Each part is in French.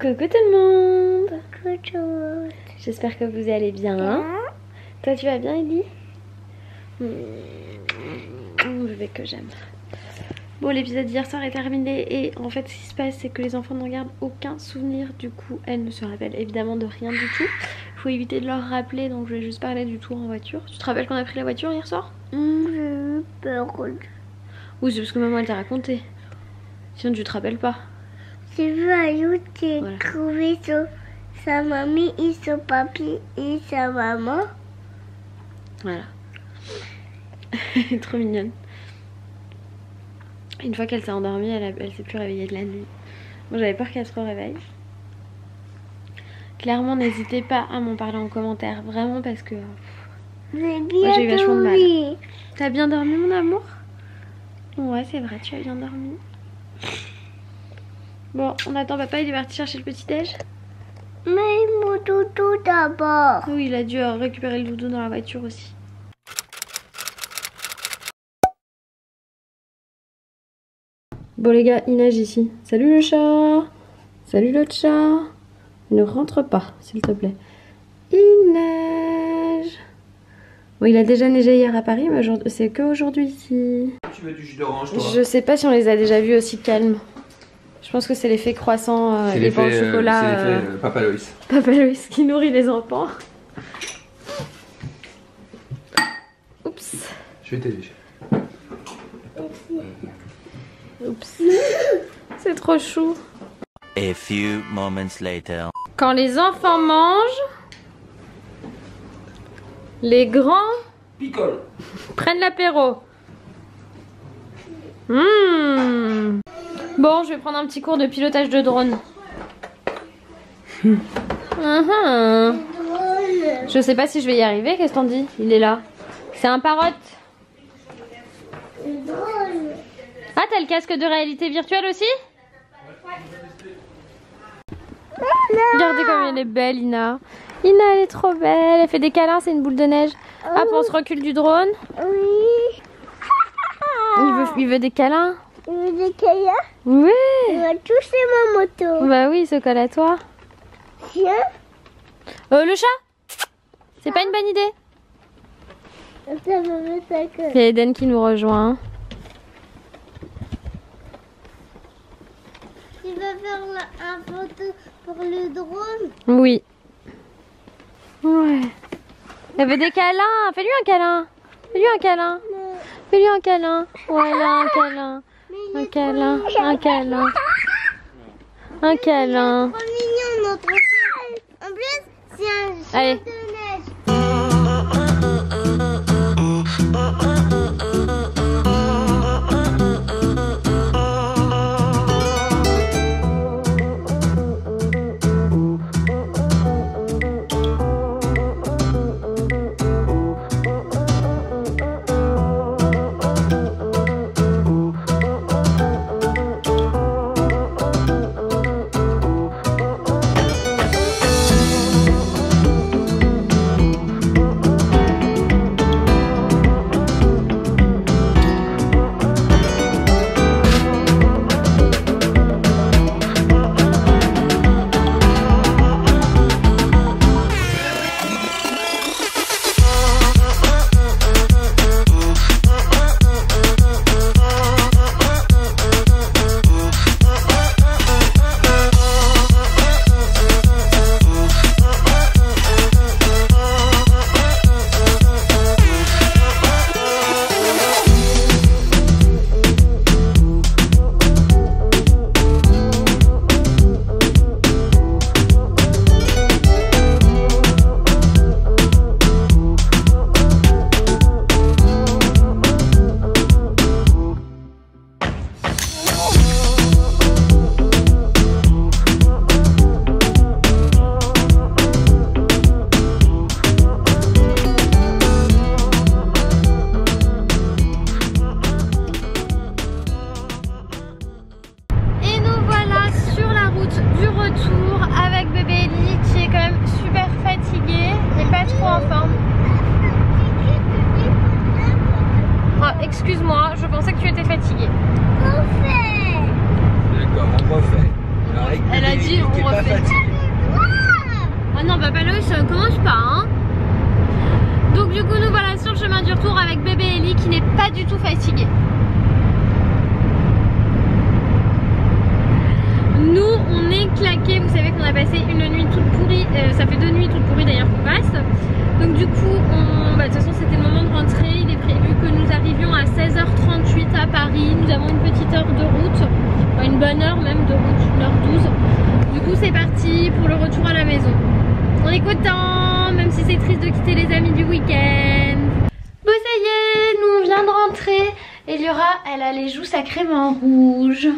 Coucou tout le monde. Coucou. J'espère que vous allez bien. Toi tu vas bien Ellie? Bébé que j'aime. Bon, l'épisode d'hier soir est terminé et en fait ce qui se passe c'est que les enfants n'en gardent aucun souvenir. Du coup elles ne se rappellent évidemment de rien du tout. Il faut éviter de leur rappeler, donc je vais juste parler du tour en voiture. Tu te rappelles qu'on a pris la voiture hier soir? J'ai eu peur. Oui, c'est parce que maman elle t'a raconté. Sinon tu te rappelles pas. J'ai vu un youth qui a trouvé sa mamie et son papy et sa maman. Voilà. Elle est trop mignonne. Une fois qu'elle s'est endormie, elle s'est plus réveillée de la nuit. Bon, j'avais peur qu'elle se réveille. Clairement, n'hésitez pas à m'en parler en commentaire, vraiment, parce que J'ai moi, j'ai eu vachement de mal. dormi. T'as bien dormi, mon amour? Ouais, c'est vrai, tu as bien dormi. Bon, on attend papa, il est parti chercher le petit-déj. Mais mon doudou d'abord. Oui, il a dû récupérer le doudou dans la voiture aussi. Bon les gars, il neige ici. Salut le chat. Salut l'autre chat. Ne rentre pas, s'il te plaît. Il neige. Bon, il a déjà neigé hier à Paris, mais c'est que aujourd'hui ici. Tu veux du jus d'orange, toi? Je sais pas si on les a déjà vus aussi calmes. Je pense que c'est l'effet croissant, les pains au chocolat. C'est l'effet Papa Loïs. Papa Loïs qui nourrit les enfants. Oups. Je vais t'aider. Oups. C'est trop chou. A few moments later. Quand les enfants mangent, les grands Picole. prennent l'apéro. Bon, je vais prendre un petit cours de pilotage de drone. Je sais pas si je vais y arriver, qu'est-ce qu'on dit? Il est là. C'est un parotte. Ah, t'as le casque de réalité virtuelle aussi? Regardez comme elle est belle, Ina. Ina, elle est trop belle. Elle fait des câlins, c'est une boule de neige. Hop, on se recule du drone. Oui. Il veut des câlins. Il veut des câlins. Oui. Il va toucher ma moto. Bah oui, il se colle à toi. Tiens. Le chat? C'est pas une bonne idée. Ça me met sa gueule. Il y a Eden qui nous rejoint. Tu vas faire un photo pour le drone? Oui. Ouais. Elle veut des câlins. Fais-lui un câlin. Fais-lui un câlin. Fais-lui un câlin. Voilà, un câlin. Un câlin. Un câlin. Un câlin. C'est trop mignon notre chien. En plus, c'est un chien Allez. de neige. Excuse-moi, je pensais que tu étais fatiguée. Refait. D'accord, on refait. Elle a dit on refait. Oh non, Papa Loïs, ça commence pas, hein. Donc du coup, nous voilà sur le chemin du retour avec bébé Ellie qui n'est pas du tout fatiguée. Nous, on est claqués. Vous savez qu'on a passé une nuit toute pourrie. Ça fait 2 nuits toutes pourries d'ailleurs qu'on passe. Donc du coup, de toute façon, c'était le moment de rentrer. Il est prévu que nous arrivions à 16h38 à Paris. Nous avons une petite heure de route. Enfin, une bonne heure même de route, 1h12. Du coup, c'est parti pour le retour à la maison. On est content, même si c'est triste de quitter les amis du week-end. Bon, ça y est, nous on vient de rentrer. Eliora, elle a les joues sacrément rouges.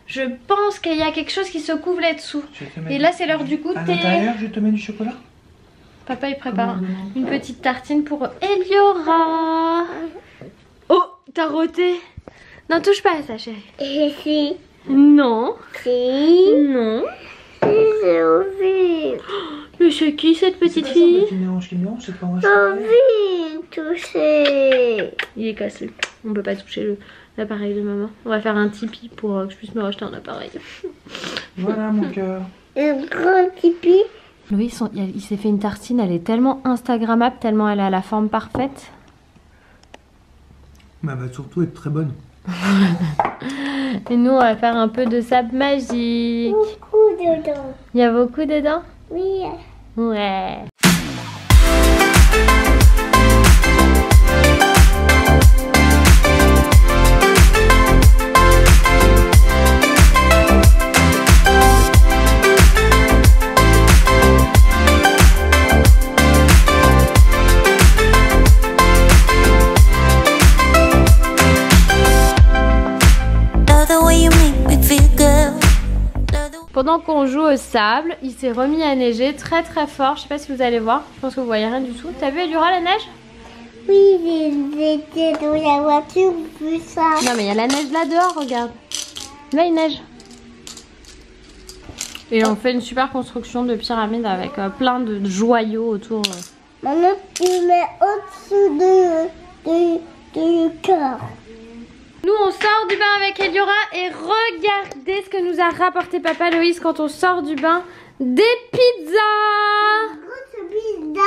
Je pense qu'il y a quelque chose qui se couvre là-dessous. Et là, c'est l'heure du goûter. À l'intérieur, je te mets du chocolat. Papa, il prépare une petite tartine pour Eliora. Oh, t'as roté. Non, touche pas à ça, chérie. Si. Non. Si. Non. J'ai envie. Mais c'est qui cette petite fille? Qui mélange, c'est pas un J'ai envie de toucher. Il est cassé. On peut pas toucher l'appareil de maman. On va faire un Tipeee pour que je puisse me racheter un appareil. Voilà mon cœur. Un grand tipi. Louis, il s'est fait une tartine. Elle est tellement instagrammable, tellement elle a la forme parfaite. Mais elle va surtout être très bonne. Et nous, on va faire un peu de sable magique. Beaucoup dedans. Il y a beaucoup dedans? Oui. Ouais. Pendant qu'on joue au sable, il s'est remis à neiger très très fort. Je sais pas si vous allez voir. Je pense que vous voyez rien du tout. T'as vu Eliora la neige? Oui, j'étais dans la voiture, vu ça. Non mais il y a la neige là dehors, regarde. Là il neige. Et on fait une super construction de pyramide avec plein de joyaux autour. Maman, tu mets au-dessous du cœur. Nous on sort du bain avec Eliora et regardez ce que nous a rapporté Papa Loïs quand on sort du bain. Des pizzas. Grosse pizza.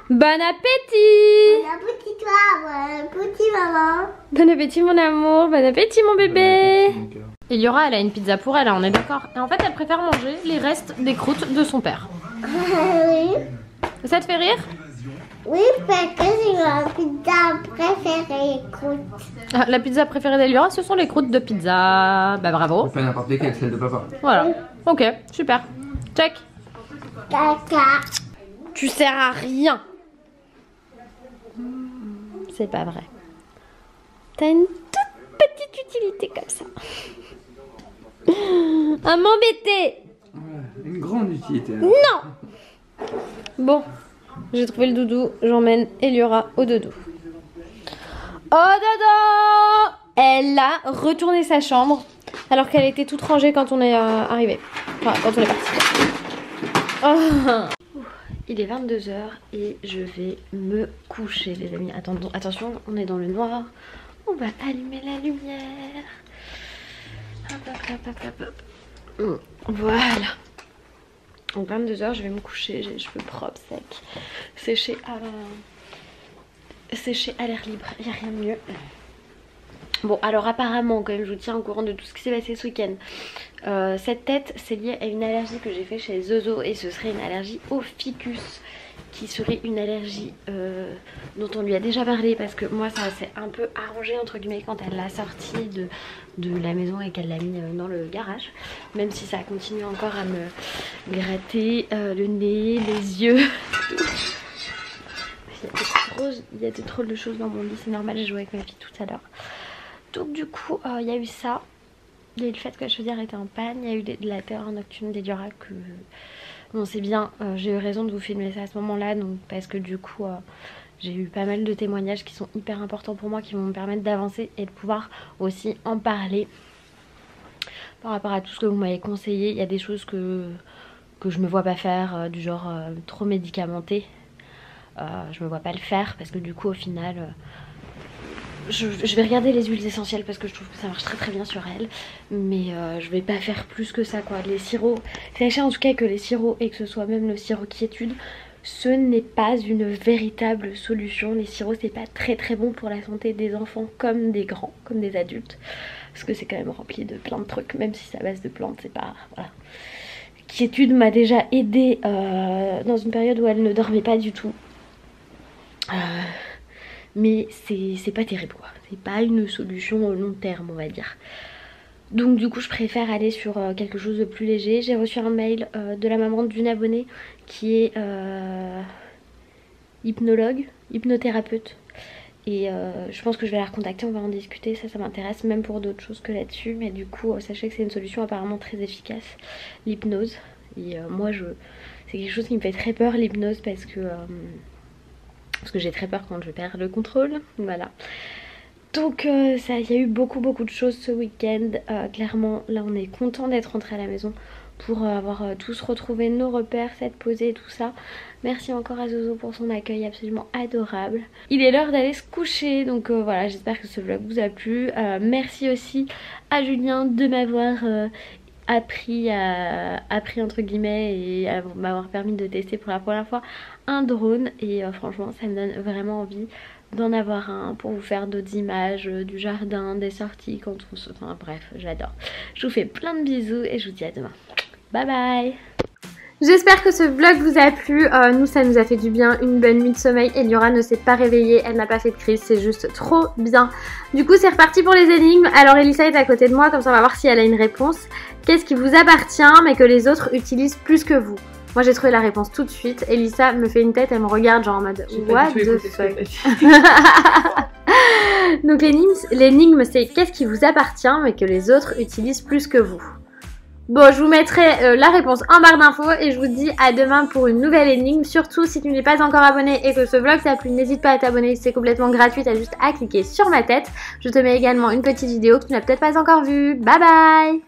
Bon appétit. Bon appétit toi, petit maman. Bon appétit mon amour, bon appétit mon bébé. Mon cœur. Eliora elle a une pizza pour elle, on est d'accord. Et en fait elle préfère manger les restes des croûtes de son père. Oui. Ça te fait rire? Oui, parce que c'est ma pizza préférée, écoute. Ah, la pizza préférée d'Eliora, ce sont les croûtes de pizza. Bah bravo. Pas n'importe lesquelles, celle de papa. Voilà. Ok, super. Check. Caca. Tu sers à rien. C'est pas vrai. T'as une toute petite utilité comme ça. À m'embêter. Ouais, une grande utilité. Hein. Non. Bon, j'ai trouvé le doudou. J'emmène Eliora au dodo. Au dodo. Elle a retourné sa chambre alors qu'elle était toute rangée quand on est arrivé. Enfin, quand on est parti. Oh. Il est 22 h et je vais me coucher les amis. Attention, on est dans le noir. On va allumer la lumière. Hop. Voilà. Donc 22 h je vais me coucher. J'ai les cheveux propres, secs. Séchés à l'air libre. Il n'y a rien de mieux. Bon, alors apparemment, quand même, je vous tiens au courant de tout ce qui s'est passé ce week-end. Cette tête, c'est lié à une allergie que j'ai fait chez Zozo et ce serait une allergie au ficus, qui serait une allergie dont on lui a déjà parlé parce que moi, ça s'est un peu arrangé entre guillemets quand elle l'a sorti de la maison et qu'elle l'a mis dans le garage. Même si ça continue encore à me gratter le nez, les yeux. Il y a des drôles de choses dans mon lit, c'est normal, j'ai joué avec ma fille tout à l'heure. Donc du coup, il y a eu ça. Il y a eu le fait que la chaudière était en panne. Il y a eu de la terreur nocturne d'Eliora que... Bon, c'est bien, j'ai eu raison de vous filmer ça à ce moment-là. Donc parce que du coup, j'ai eu pas mal de témoignages qui sont hyper importants pour moi, qui vont me permettre d'avancer et de pouvoir aussi en parler. Par rapport à tout ce que vous m'avez conseillé, il y a des choses que je me vois pas faire, du genre trop médicamenté. Je me vois pas le faire parce que du coup au final je vais regarder les huiles essentielles parce que je trouve que ça marche très très bien sur elle. Mais je vais pas faire plus que ça quoi. Les sirops, sachez en tout cas que les sirops et que ce soit même le sirop quiétude, ce n'est pas une véritable solution. Les sirops c'est pas très très bon pour la santé des enfants comme des grands, comme des adultes. Parce que c'est quand même rempli de plein de trucs, même si c'est à base de plantes, c'est pas... Voilà. Quiétude m'a déjà aidée dans une période où elle ne dormait pas du tout. Mais c'est pas terrible quoi. C'est pas une solution au long terme on va dire. Donc du coup je préfère aller sur quelque chose de plus léger. J'ai reçu un mail de la maman d'une abonnée qui est hypnologue, hypnothérapeute. Et je pense que je vais la recontacter, on va en discuter, ça m'intéresse même pour d'autres choses que là-dessus. Mais du coup sachez que c'est une solution apparemment très efficace, l'hypnose. Et moi c'est quelque chose qui me fait très peur l'hypnose parce que j'ai très peur quand je perds le contrôle, voilà. Donc ça, il y a eu beaucoup de choses ce week-end. Clairement là on est content d'être rentré à la maison pour avoir tous retrouvé nos repères, s'être posé et tout ça. Merci encore à Zozo pour son accueil absolument adorable. Il est l'heure d'aller se coucher, donc voilà, j'espère que ce vlog vous a plu. Merci aussi à Julien de m'avoir appris entre guillemets et à m'avoir permis de tester pour la première fois un drone. Et franchement ça me donne vraiment envie d'en avoir un pour vous faire d'autres images du jardin, des sorties quand on se... Enfin bref, j'adore. Je vous fais plein de bisous et je vous dis à demain. Bye bye. J'espère que ce vlog vous a plu. Nous ça nous a fait du bien, une bonne nuit de sommeil. Eliora ne s'est pas réveillée, elle n'a pas fait de crise, c'est juste trop bien. Du coup c'est reparti pour les énigmes. Alors Elissa est à côté de moi, comme ça on va voir si elle a une réponse. Qu'est-ce qui vous appartient mais que les autres utilisent plus que vous? Moi j'ai trouvé la réponse tout de suite. Elissa me fait une tête, elle me regarde genre en mode what the fuck. Donc l'énigme c'est qu'est-ce qui vous appartient mais que les autres utilisent plus que vous? Bon, je vous mettrai la réponse en barre d'infos et je vous dis à demain pour une nouvelle énigme. Surtout, si tu n'es pas encore abonné et que ce vlog t'a plu, n'hésite pas à t'abonner, c'est complètement gratuit, t'as juste à cliquer sur ma tête. Je te mets également une petite vidéo que tu n'as peut-être pas encore vue. Bye bye!